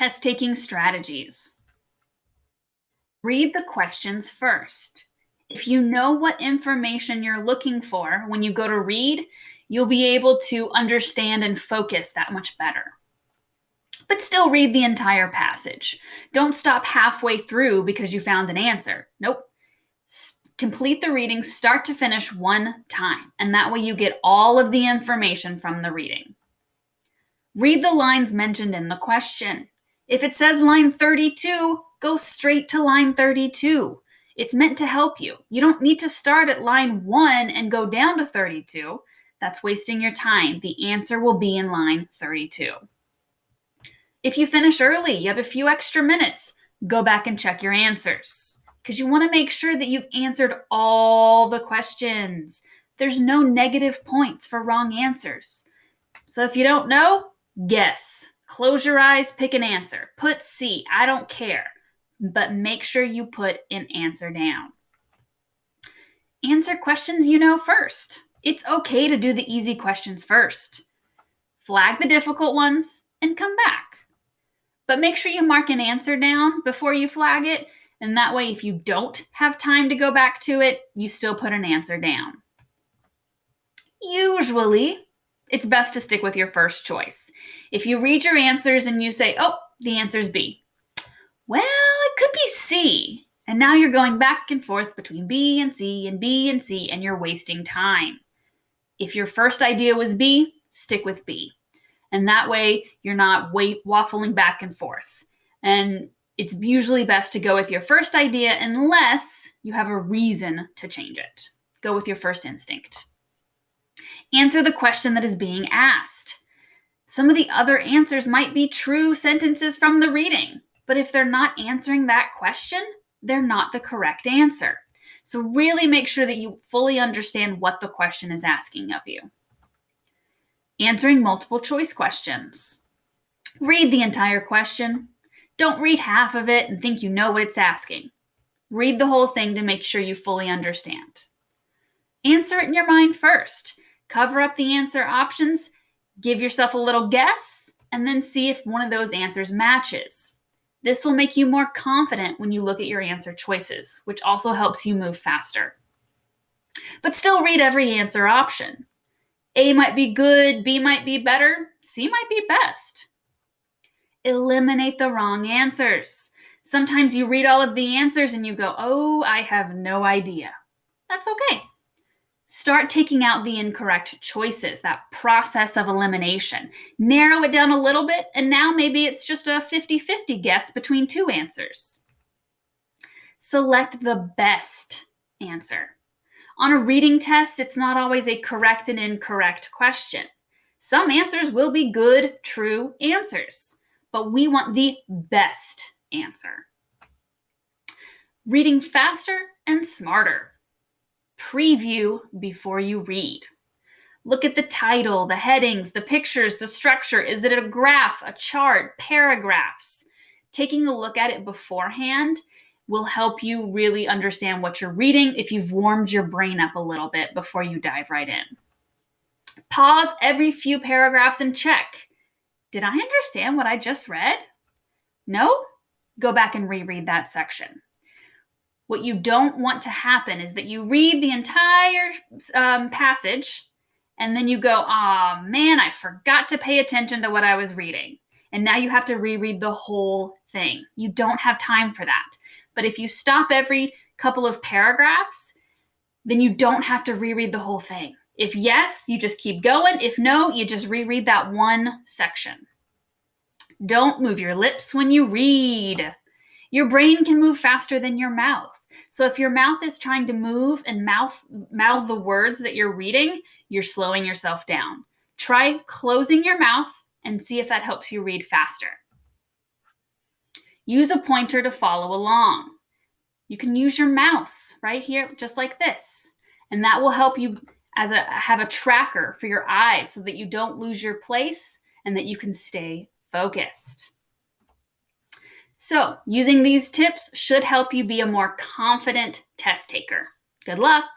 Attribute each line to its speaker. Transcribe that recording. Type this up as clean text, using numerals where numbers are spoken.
Speaker 1: test-taking strategies. Read the questions first. If you know what information you're looking for when you go to read, you'll be able to understand and focus that much better. But still read the entire passage. Don't stop halfway through because you found an answer. Nope. Complete the reading start to finish one time, and that way you get all of the information from the reading. Read the lines mentioned in the question. If it says line 32, go straight to line 32. It's meant to help you. You don't need to start at line 1 and go down to 32. That's wasting your time. The answer will be in line 32. If you finish early, you have a few extra minutes, go back and check your answers because you want to make sure that you've answered all the questions. There's no negative points for wrong answers. So if you don't know, guess. Close your eyes, pick an answer. Put C, I don't care. But make sure you put an answer down. Answer questions you know first. It's okay to do the easy questions first. Flag the difficult ones and come back. But make sure you mark an answer down before you flag it, and that way if you don't have time to go back to it, you still put an answer down. Usually, it's best to stick with your first choice. If you read your answers and you say, oh, the answer's B. Well, it could be C. And now you're going back and forth between B and C and B and C, and you're wasting time. If your first idea was B, stick with B. And that way you're not waffling back and forth. And it's usually best to go with your first idea unless you have a reason to change it. Go with your first instinct. Answer the question that is being asked. Some of the other answers might be true sentences from the reading, but if they're not answering that question, they're not the correct answer. So really make sure that you fully understand what the question is asking of you. Answering multiple choice questions. Read the entire question. Don't read half of it and think you know what it's asking. Read the whole thing to make sure you fully understand. Answer it in your mind first. Cover up the answer options, give yourself a little guess, and then see if one of those answers matches. This will make you more confident when you look at your answer choices, which also helps you move faster. But still read every answer option. A might be good, B might be better, C might be best. Eliminate the wrong answers. Sometimes you read all of the answers and you go, oh, I have no idea. That's okay. Start taking out the incorrect choices, that process of elimination. Narrow it down a little bit, and now maybe it's just a 50-50 guess between two answers. Select the best answer. On a reading test, it's not always a correct and incorrect question. Some answers will be good, true answers, but we want the best answer. Reading faster and smarter. Preview before you read. Look at the title, the headings, the pictures, the structure. Is it a graph, a chart, paragraphs? Taking a look at it beforehand will help you really understand what you're reading if you've warmed your brain up a little bit before you dive right in. Pause every few paragraphs and check. Did I understand what I just read? No? Go back and reread that section. What you don't want to happen is that you read the entire passage and then you go, oh man, I forgot to pay attention to what I was reading. And now you have to reread the whole thing. You don't have time for that. But if you stop every couple of paragraphs, then you don't have to reread the whole thing. If yes, you just keep going. If no, you just reread that one section. Don't move your lips when you read. Your brain can move faster than your mouth. So if your mouth is trying to move and mouth the words that you're reading, you're slowing yourself down. Try closing your mouth and see if that helps you read faster. Use a pointer to follow along. You can use your mouse right here, just like this. And that will help you have a tracker for your eyes so that you don't lose your place and that you can stay focused. So, using these tips should help you be a more confident test taker. Good luck!